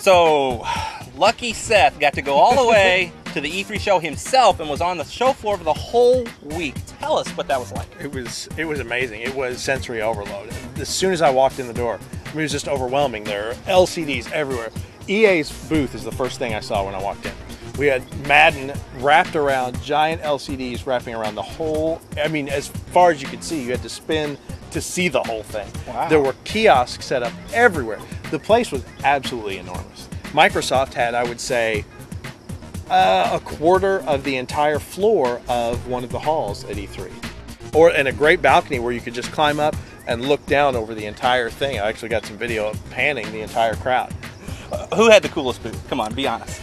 So, lucky Seth got to go all the way to the E3 show himself and was on the show floor for the whole week. Tell us what that was like. It was amazing. It was sensory overload. As soon as I walked in the door, it was just overwhelming. There are LCDs everywhere. EA's booth is the first thing I saw when I walked in. We had Madden wrapped around, giant LCDs wrapping around the whole, I mean, as far as you could see. You had to spin to see the whole thing. Wow. There were kiosks set up everywhere. The place was absolutely enormous. Microsoft had, I would say, a quarter of the entire floor of one of the halls at E3. And a great balcony where you could just climb up and look down over the entire thing. I actually got some video of panning the entire crowd. Who had the coolest booth? Come on, be honest.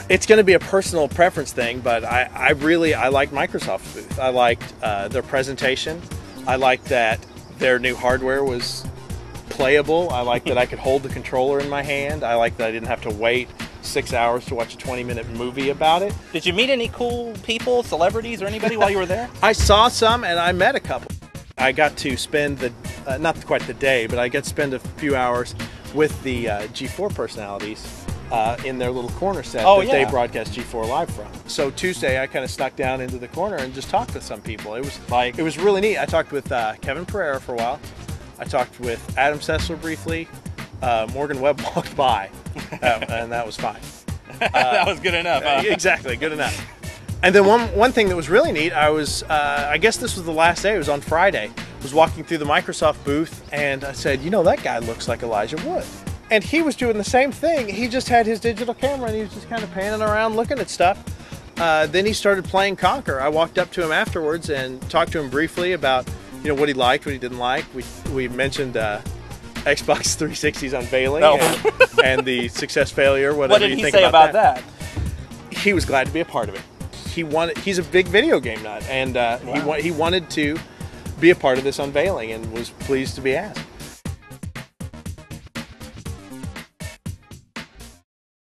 It's going to be a personal preference thing, but I liked Microsoft's booth. I liked their presentation. I liked that their new hardware was playable. I liked that I could hold the controller in my hand. I liked that I didn't have to wait 6 hours to watch a 20-minute movie about it. Did you meet any cool people, celebrities, or anybody while you were there? I saw some, and I met a couple. I got to spend not quite the day, but I got to spend a few hours with the G4 personalities in their little corner set that they broadcast G4 live from. So Tuesday, I kind of snuck down into the corner and just talked to some people. It was really neat. I talked with Kevin Pereira for a while. I talked with Adam Sessler briefly. Morgan Webb walked by, and that was fine. That was good enough. Huh? Exactly, good enough. And then one thing that was really neat, I guess this was the last day, it was on Friday, I was walking through the Microsoft booth, and I said, you know, that guy looks like Elijah Wood. And he was doing the same thing. He just had his digital camera, and he was just kind of panning around looking at stuff. Then he started playing Conquer. I walked up to him afterwards and talked to him briefly about, you know, what he liked, what he didn't like. We mentioned Xbox 360's unveiling and the success failure, whatever you think about that. He was glad to be a part of it. He's a big video game nut, and he wanted to be a part of this unveiling and was pleased to be asked.